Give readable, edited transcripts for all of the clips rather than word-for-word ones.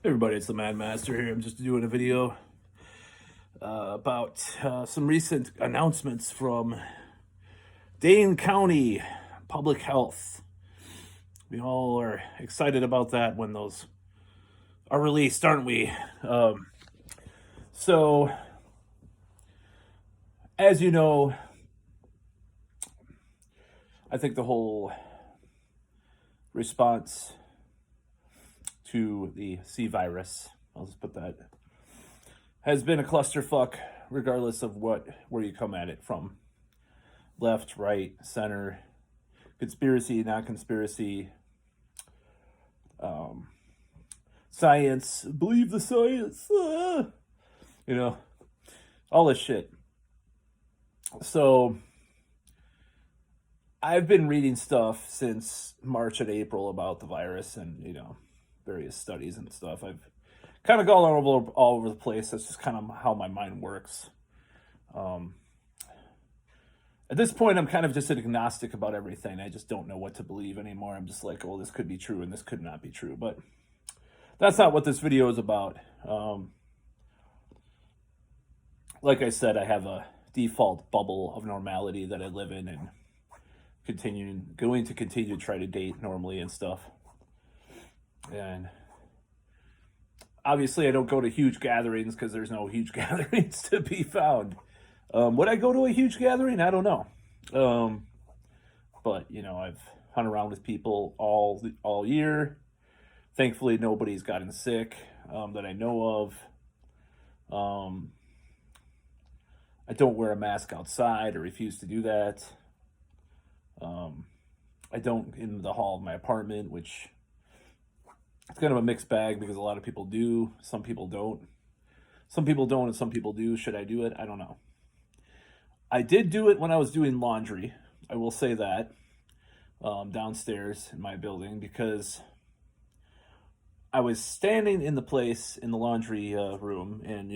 Everybody, it's the Mad Master here. I'm just doing a video about some recent announcements from Dane County Public Health. We all are excited about that when those are released, aren't we? So, as you know, I think the whole response to the C virus, I'll just put that, has been a clusterfuck regardless of where you come at it from. Left, right, center, conspiracy, not conspiracy, science, believe the science, all this shit. So I've been reading stuff since March and April about the virus and, various studies and stuff. I've kind of gone all over the place. That's just kind of how my mind works. At this point, I'm kind of just an agnostic about everything. I just don't know what to believe anymore. I'm just like, oh, this could be true and this could not be true. But that's not what this video is about. Like I said, I have a default bubble of normality that I live in and going to continue to try to date normally and stuff. And obviously I don't go to huge gatherings because there's no huge gatherings to be found. Would I go to a huge gathering? I don't know. But I've hung around with people all year. Thankfully, nobody's gotten sick that I know of. I don't wear a mask outside or refuse to do that. I don't in the hall of my apartment, which it's kind of a mixed bag because a lot of people do. Some people don't. Some people don't and some people do. Should I do it? I don't know. I did do it when I was doing laundry. I will say that downstairs in my building because I was standing in the laundry room and,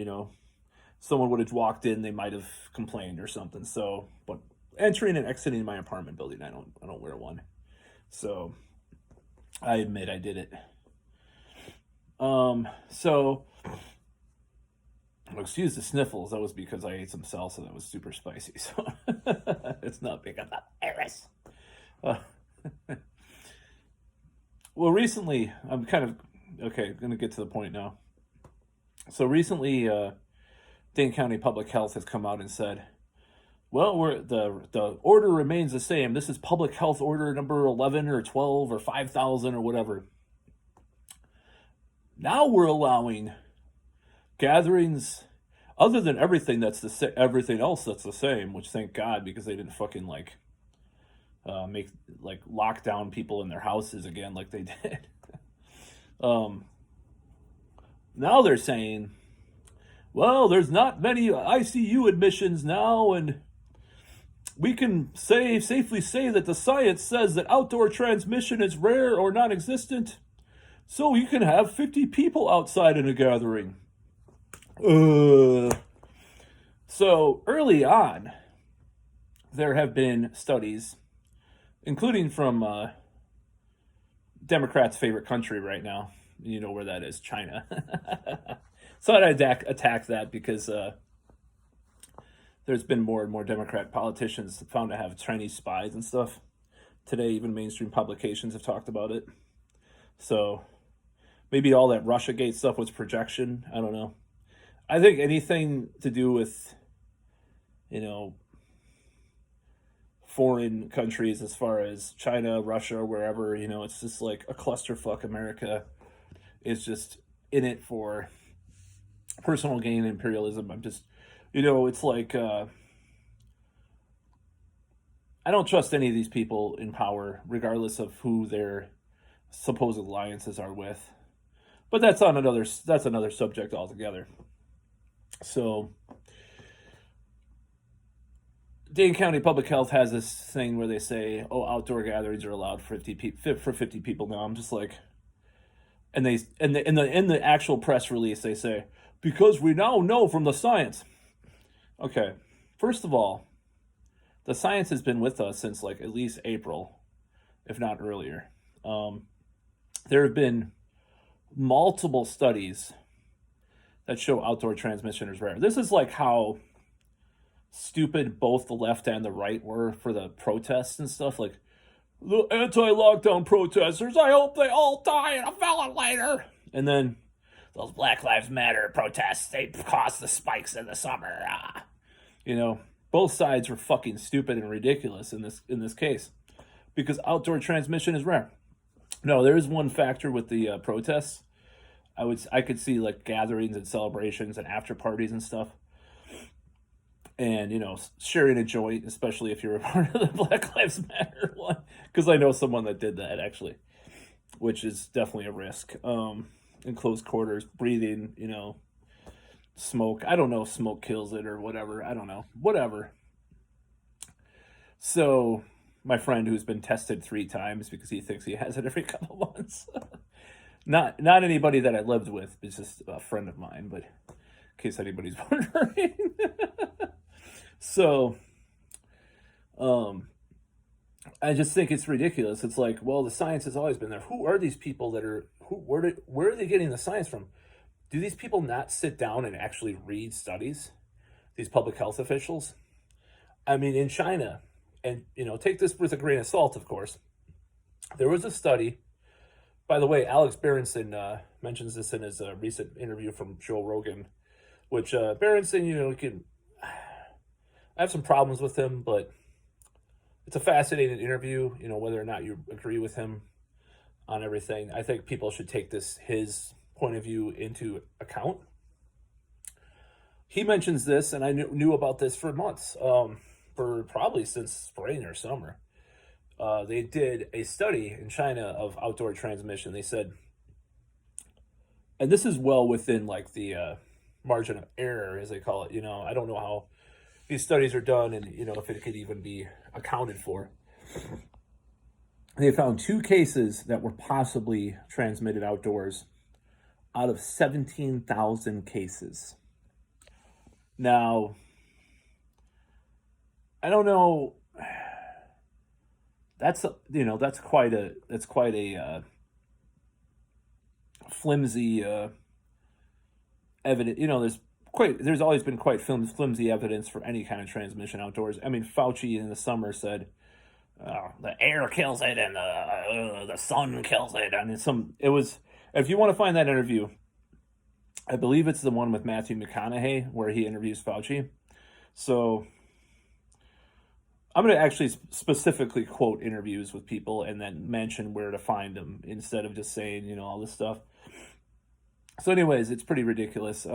someone would have walked in, they might have complained or something. So, but entering and exiting my apartment building, I don't wear one. So I admit I did it. So excuse the sniffles. That was because I ate some salsa that was super spicy. So it's not because of virus. Well, recently I'm kind of going to get to the point now. So recently, Dane County Public Health has come out and said, well, the order remains the same. This is Public Health Order number 11 or 12 or 5,000 or whatever. Now we're allowing gatherings other than everything else that's the same, which thank God, because they didn't fucking lock down people in their houses again like they did. Now they're saying, well, there's not many ICU admissions now, and we can safely say that the science says that outdoor transmission is rare or non-existent, so you can have 50 people outside in a gathering. So early on, there have been studies, including from Democrats' favorite country right now. You know where that is, China. So I'd attack that because there's been more and more Democrat politicians found to have Chinese spies and stuff. Today, even mainstream publications have talked about it. So maybe all that Russiagate stuff was projection. I don't know. I think anything to do with, foreign countries as far as China, Russia, wherever, it's just like a clusterfuck. America is just in it for personal gain, imperialism. I'm just, it's like, I don't trust any of these people in power, regardless of who their supposed alliances are with. But that's another subject altogether. So Dane County Public Health has this thing where they say, oh, outdoor gatherings are allowed for 50 people now. I'm just like, and in the actual press release, they say, because we now know from the science. Okay, first of all, the science has been with us since at least April, if not earlier. There have been multiple studies that show outdoor transmission is rare. This is like how stupid both the left and the right were for the protests and stuff. Like, the anti-lockdown protesters, I hope they all die in a ventilator. And then those Black Lives Matter protests, they caused the spikes in the summer. You know, both sides were fucking stupid and ridiculous in this case, because outdoor transmission is rare. No, there is one factor with the protests. I could see like gatherings and celebrations and after parties and stuff, and sharing a joint, especially if you're a part of the Black Lives Matter one, because I know someone that did that actually, which is definitely a risk. In close quarters, breathing, smoke. I don't know if smoke kills it or whatever. I don't know. Whatever. So my friend, who's been tested 3 times because he thinks he has it every couple months. Not anybody that I lived with, it's just a friend of mine, but in case anybody's wondering. So, I just think it's ridiculous. It's like, well, the science has always been there. Who are these people that are, where are they getting the science from? Do these people not sit down and actually read studies? These public health officials? I mean, in China, and, take this with a grain of salt, of course. There was a study, by the way, Alex Berenson mentions this in his recent interview from Joe Rogan, which Berenson, I have some problems with him, but it's a fascinating interview, whether or not you agree with him on everything. I think people should take his point of view into account. He mentions this, and I knew about this for months, for probably since spring or summer. They did a study in China of outdoor transmission. They said, and this is well within like the margin of error, as they call it. I don't know how these studies are done, and if it could even be accounted for. They found 2 cases that were possibly transmitted outdoors out of 17,000 cases. Now, I don't know. That's quite a flimsy evidence. There's always been quite flimsy evidence for any kind of transmission outdoors. I mean, Fauci in the summer said the air kills it and the sun kills it. I mean, if you want to find that interview, I believe it's the one with Matthew McConaughey where he interviews Fauci. So I'm going to actually specifically quote interviews with people and then mention where to find them instead of just saying, all this stuff. So anyways, it's pretty ridiculous.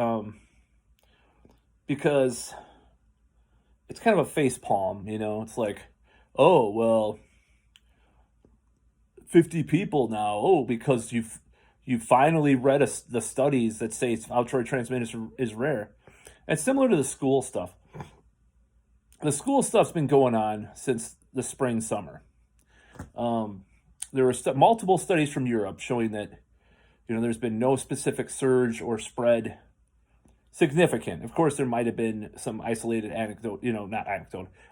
Because it's kind of a face palm, it's like, oh, well, 50 people now. Oh, because you finally read the studies that say outdoor transmission is rare. It's similar to the school stuff. The school stuff's been going on since the spring, summer. There were multiple studies from Europe showing that, there's been no specific surge or spread significant. Of course, there might have been some isolated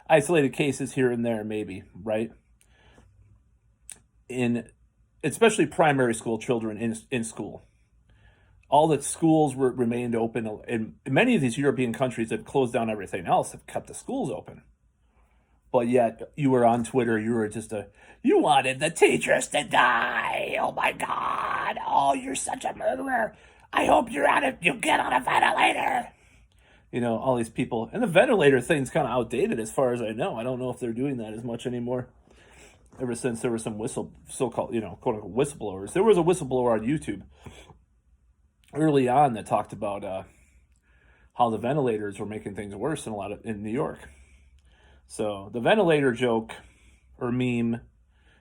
isolated cases here and there, maybe, right? Especially primary school children in school. All the schools remained open, and many of these European countries that closed down everything else have kept the schools open. But yet, you were on Twitter, you wanted the teachers to die. Oh my God. Oh, you're such a murderer. I hope you get on a ventilator. All these people. And the ventilator thing's kind of outdated as far as I know. I don't know if they're doing that as much anymore. Ever since there were some so-called, quote unquote whistleblowers. There was a whistleblower on YouTube early on that talked about how the ventilators were making things worse in New York. So the ventilator joke or meme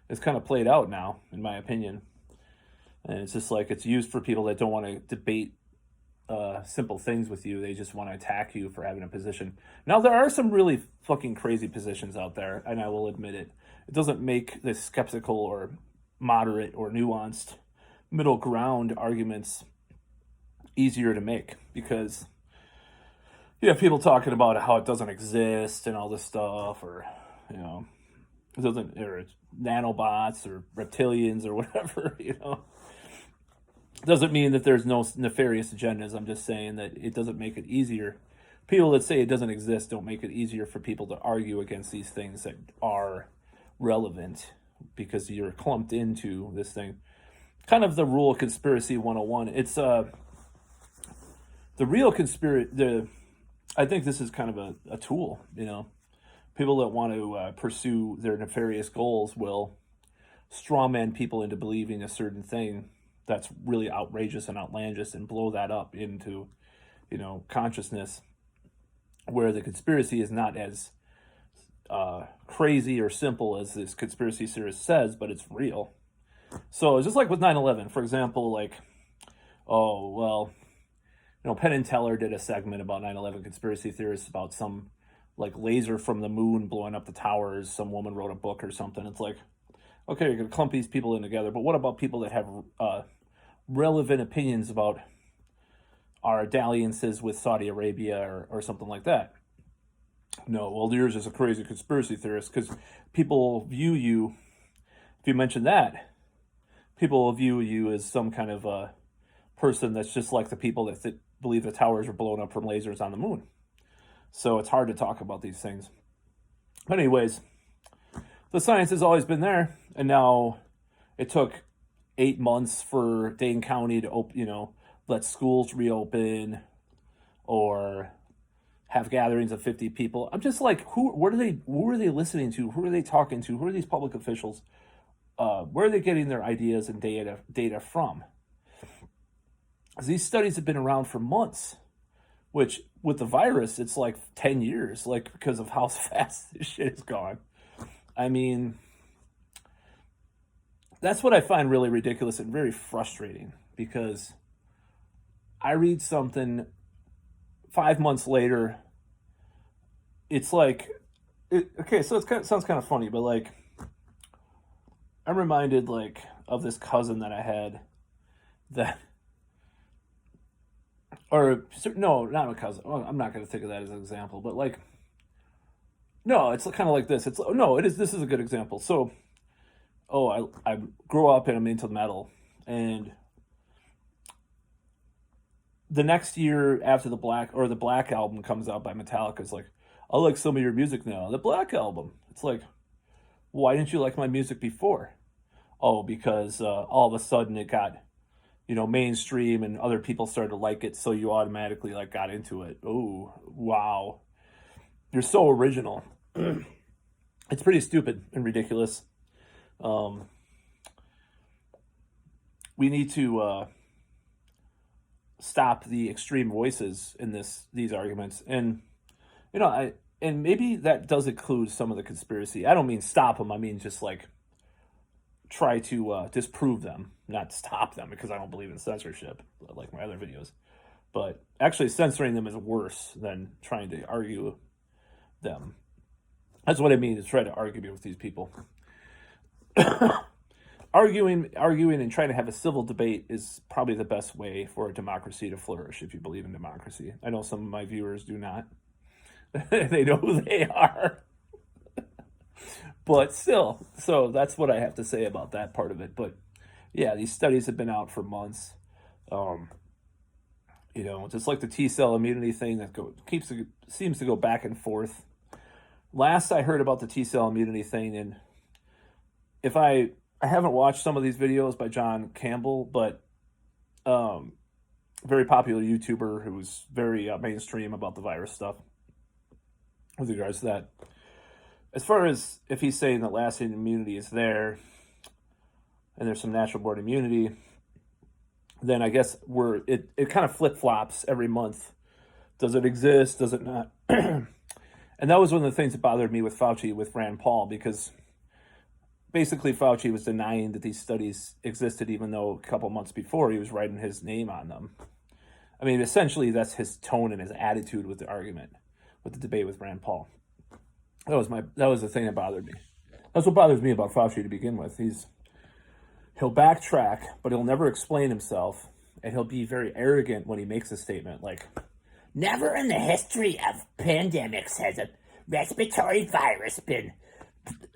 is kind of played out now, in my opinion. And it's just like it's used for people that don't want to debate simple things with you. They just want to attack you for having a position. Now, there are some really fucking crazy positions out there, and I will admit it. It doesn't make the skeptical or moderate or nuanced middle ground arguments easier to make, because you have people talking about how it doesn't exist and all this stuff, or it doesn't, or it's nanobots or reptilians or whatever, Doesn't mean that there's no nefarious agendas. I'm just saying that it doesn't make it easier. People that say it doesn't exist don't make it easier for people to argue against these things that are relevant, because you're clumped into this thing. Kind of the rule of conspiracy 101. It's the real conspiracy. I think this is kind of a tool, People that want to pursue their nefarious goals will strawman people into believing a certain thing that's really outrageous and outlandish, and blow that up into, consciousness, where the conspiracy is not as crazy or simple as this conspiracy theorist says, but it's real. So it's just like with 9/11, for example, like, oh, well, Penn and Teller did a segment about 9/11 conspiracy theorists about some like laser from the moon blowing up the towers. Some woman wrote a book or something. It's like, okay, you're going to clump these people in together, but what about people that have relevant opinions about our dalliances with Saudi Arabia or something like that? No, well, yours is a crazy conspiracy theorist, because people view you, if you mention that, people view you as some kind of a person that's just like the people that believe the towers were blown up from lasers on the moon. So it's hard to talk about these things. But anyways, the science has always been there, and now it took 8 months for Dane County to let schools reopen or have gatherings of 50 people. I'm just like, who are they listening to? Who are they talking to? Who are these public officials? Where are they getting their ideas and data from? These studies have been around for months, which with the virus, it's like 10 years, like, because of how fast this shit is gone. I mean, that's what I find really ridiculous and very frustrating, because I read something 5 months later. It's like, okay, so sounds kind of funny, but like, I'm reminded like of this cousin that I had that, or no, not a cousin. Well, I'm not going to think of that as an example, but like, no, it's kind of like this. This is a good example. So, I grew up and I'm into metal, and the next year after the Black album comes out by Metallica, it's like, I like some of your music now. The Black album. It's like, why didn't you like my music before? Oh, because all of a sudden it got, mainstream and other people started to like it, so you automatically like got into it. Oh, wow. You're so original. It's pretty stupid and ridiculous. We need to stop the extreme voices in these arguments, and and maybe that does include some of the conspiracy. I don't mean stop them. I mean just like try to disprove them, not stop them, because I don't believe in censorship like my other videos. But actually censoring them is worse than trying to argue them. That's what I mean, is try to argue with these people. Arguing and trying to have a civil debate is probably the best way for a democracy to flourish, if you believe in democracy. I know some of my viewers do not. They know who they are. But still, so that's what I have to say about that part of it. But yeah, these studies have been out for months. Just like the T-cell immunity thing that seems to go back and forth. Last I heard about the T-cell immunity thing, and if I haven't watched some of these videos by John Campbell, but very popular YouTuber who's very mainstream about the virus stuff with regards to that. As far as if he's saying that lasting immunity is there and there's some natural born immunity, then I guess it kind of flip-flops every month. Does it exist? Does it not? And that was one of the things that bothered me with Fauci, with Rand Paul, because basically Fauci was denying that these studies existed, even though a couple months before he was writing his name on them. I mean, essentially that's his tone and his attitude with the argument, with the debate with Rand Paul. That was the thing that bothered me. That's what bothers me about Fauci to begin with. He'll backtrack, but he'll never explain himself, and he'll be very arrogant when he makes a statement like, never in the history of pandemics has a respiratory virus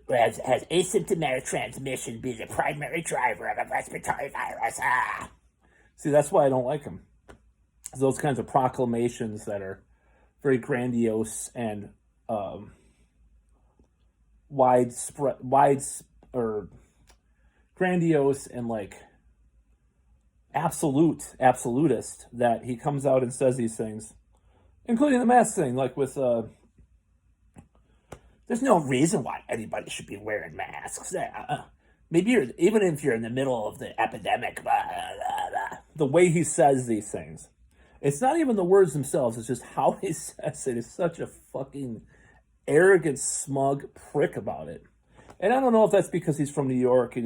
has asymptomatic transmission be the primary driver of a respiratory virus. See, that's why I don't like him. Those kinds of proclamations that are very grandiose and widespread, or grandiose and like absolutist, that he comes out and says these things, including the mask thing, like with There's no reason why anybody should be wearing masks. Maybe even if you're in the middle of the epidemic. Blah, blah, blah. the way he says these things. It's not even the words themselves, it's just how he says it is such a fucking arrogant, smug prick about it. And I don't know if that's because he's from New York and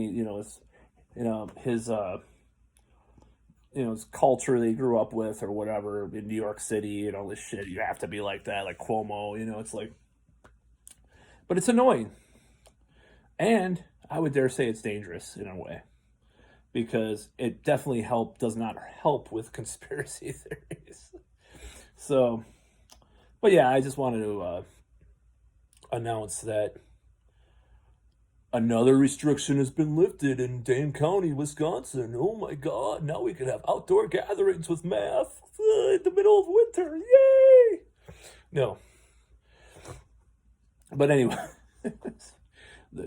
his culture that he grew up with or whatever in New York City and all this shit. You have to be like that, like Cuomo, it's like, but it's annoying. And I would dare say it's dangerous in a way, because it definitely does not help with conspiracy theories. So, but yeah, I just wanted to announce that another restriction has been lifted in Dane County, Wisconsin. Oh my God, now we can have outdoor gatherings with masks in the middle of winter. Yay! No. But anyway,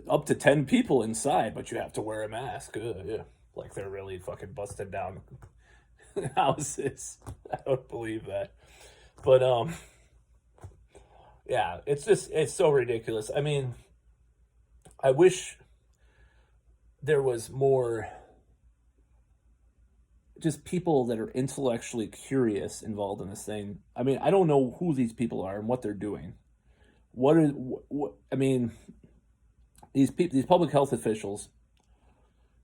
up to 10 people inside, but you have to wear a mask. Yeah. Like they're really fucking busting down houses. I don't believe that. But, yeah, it's so ridiculous. I mean, I wish there was more just people that are intellectually curious involved in this thing. I mean, I don't know who these people are and what they're doing. I mean, these public health officials.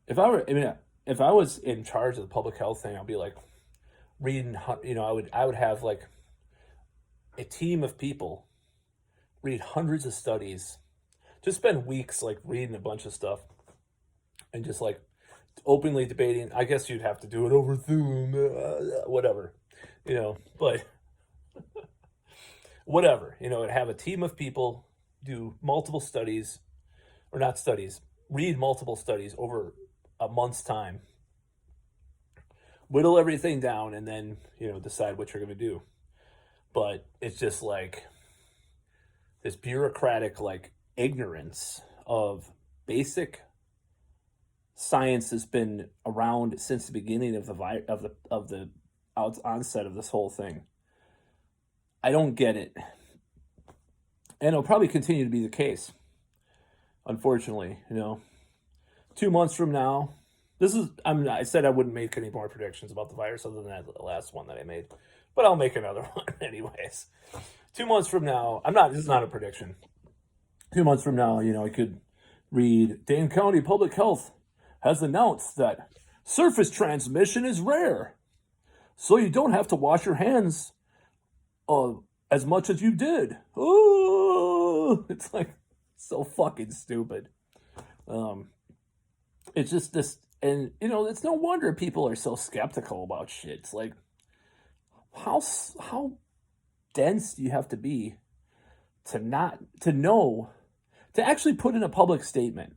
If I was in charge of the public health thing, I'd be like reading. I would have like a team of people read hundreds of studies, just spend weeks like reading a bunch of stuff, and just like openly debating. I guess you'd have to do it over Zoom, whatever, but whatever, have a team of people do multiple studies, or not studies, read multiple studies over a month's time, whittle everything down, and then, decide what you're going to do. But it's just like this bureaucratic, like, ignorance of basic science has been around since the beginning of the onset of this whole thing. I don't get it. And it'll probably continue to be the case, unfortunately. 2 months from now, I said I wouldn't make any more predictions about the virus other than that last one that I made, but I'll make another one anyways. 2 months from now, this is not a prediction. 2 months from now, I could read Dane County Public Health has announced that surface transmission is rare, so you don't have to wash your hands as much as you did. Oh, it's like so fucking stupid. It's just this, and it's no wonder people are so skeptical about shit. It's like, how dense do you have to be to actually put in a public statement?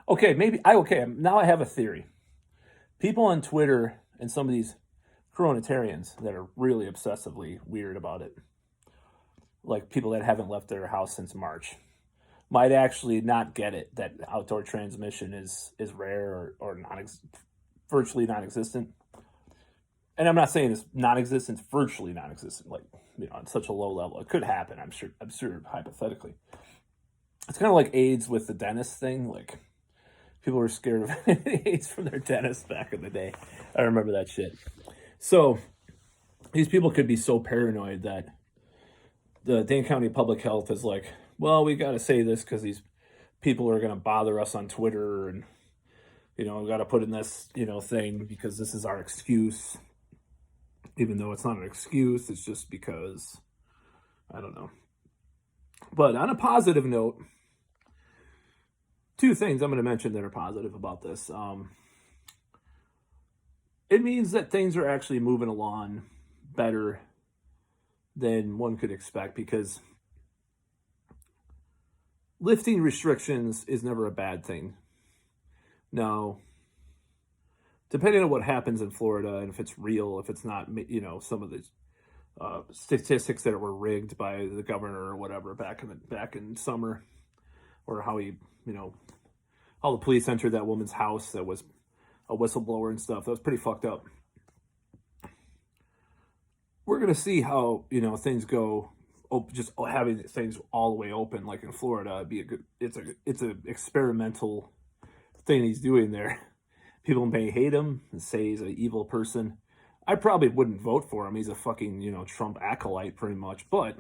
Okay, now I have a theory. People on Twitter and some of these coronatarians that are really obsessively weird about it, like people that haven't left their house since March, might actually not get it that outdoor transmission is rare or virtually non-existent. And I'm not saying it's non-existent, it's virtually non-existent, like, on such a low level. It could happen, I'm sure hypothetically. It's kind of like AIDS with the dentist thing. Like, people were scared of AIDS from their dentist back in the day. I remember that shit. So these people could be so paranoid that the Dane County Public Health is like, well, we got to say this because these people are going to bother us on Twitter, and we got to put in this thing because this is our excuse, even though it's not an excuse. It's just because, I don't know. But on a positive note, two things I'm going to mention that are positive about this. It means that things are actually moving along better than one could expect, because lifting restrictions is never a bad thing. Now, depending on what happens in Florida and if it's real, if it's not, some of the statistics that were rigged by the governor or whatever back in summer, or how he, how the police entered that woman's house that was a whistleblower and stuff. That was pretty fucked up. We're gonna see how things go. Just having things all the way open, like in Florida, it'd be a good. It's a experimental thing he's doing there. People may hate him and say he's an evil person. I probably wouldn't vote for him. He's a fucking Trump acolyte, pretty much. But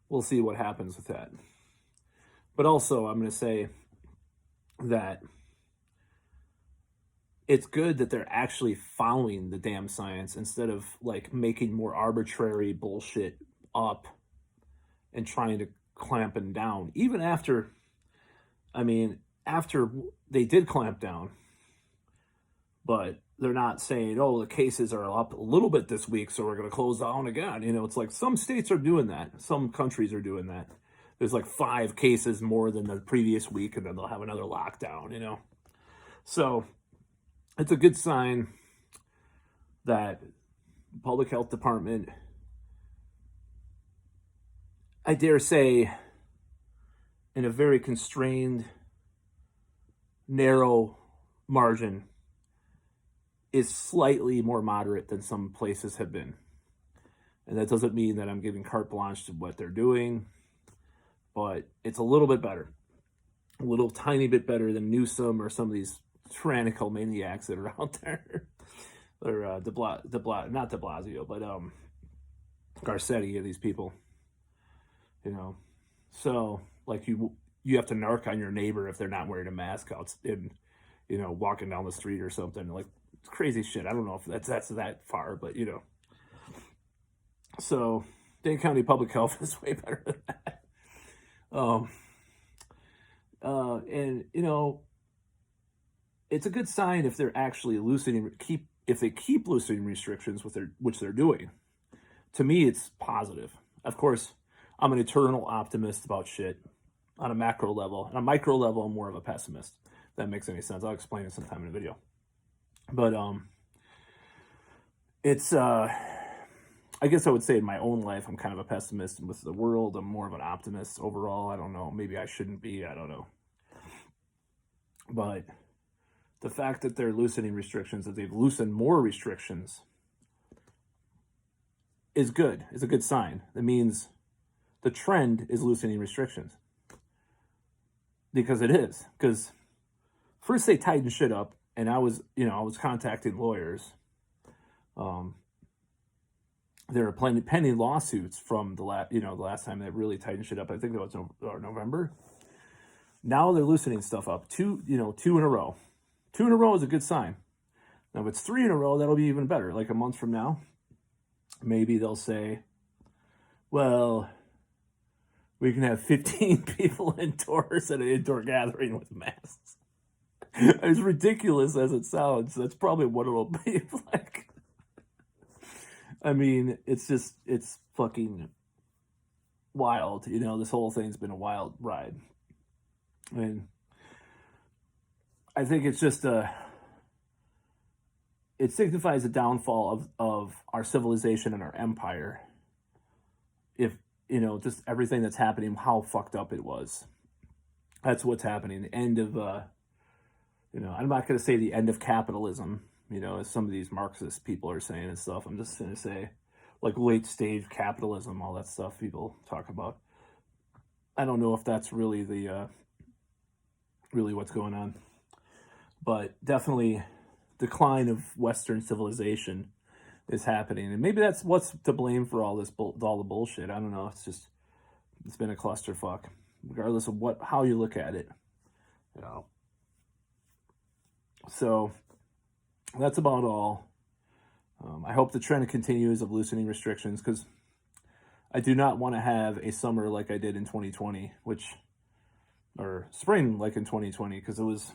we'll see what happens with that. But also, I'm gonna say that it's good that they're actually following the damn science instead of like making more arbitrary bullshit up and trying to clamp it down. Even after they did clamp down, but they're not saying, oh, the cases are up a little bit this week, so we're going to close down again. It's like some states are doing that. Some countries are doing that. There's like 5 cases more than the previous week, and then they'll have another lockdown, So it's a good sign that the public health department, I dare say, in a very constrained, narrow margin, is slightly more moderate than some places have been. And that doesn't mean that I'm giving carte blanche to what they're doing, but it's a little bit better. A little tiny bit better than Newsom or some of these tyrannical maniacs that are out there. Or not de Blasio, but Garcetti, these people. So like you have to narc on your neighbor if they're not wearing a mask out in, walking down the street or something. Like, it's crazy shit. I don't know if that's that far, but So Dane County Public Health is way better than that. And it's a good sign if they're actually if they keep loosening restrictions which they're doing. To me, it's positive. Of course, I'm an eternal optimist about shit on a macro level. On a micro level, I'm more of a pessimist. If that makes any sense. I'll explain it sometime in a video. But it's I guess I would say in my own life, I'm kind of a pessimist, and with the world, I'm more of an optimist overall. I don't know. Maybe I shouldn't be. I don't know. But the fact that they're loosening restrictions, that they've loosened more restrictions, is good. It's a good sign. That means the trend is loosening restrictions. Because it is. Because first they tightened shit up, and I was contacting lawyers. There are pending lawsuits from the last time they really tightened shit up. I think that was November. Now they're loosening stuff up. 2 in a row. 2 in a row is a good sign. Now if it's 3 in a row, that'll be even better. Like a month from now, maybe they'll say, well, we can have 15 people indoors at an indoor gathering with masks. As ridiculous as it sounds, that's probably what it'll be like. I mean, it's fucking wild. This whole thing's been a wild ride. I mean, I think it's just it signifies a downfall of our civilization and our empire. If, just everything that's happening, how fucked up it was. That's what's happening. The end of, I'm not going to say the end of capitalism, as some of these Marxist people are saying and stuff. I'm just going to say, like, late stage capitalism, all that stuff people talk about. I don't know if that's really really what's going on. But definitely decline of Western civilization is happening. And maybe that's what's to blame for all the bullshit. I don't know. It's been a clusterfuck, regardless of how you look at it. So that's about all. I hope the trend continues of loosening restrictions, because I do not want to have a summer like I did in 2020, or spring like in 2020, because it was,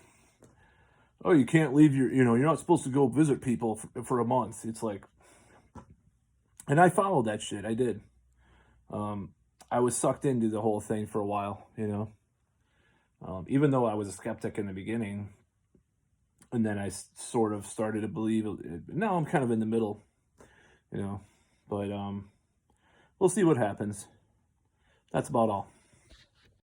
oh, you can't leave you're not supposed to go visit people for a month. It's like, and I followed that shit. I did. I was sucked into the whole thing for a while, even though I was a skeptic in the beginning. and then I sort of started to believe it. Now I'm kind of in the middle, you know. But we'll see what happens. That's about all.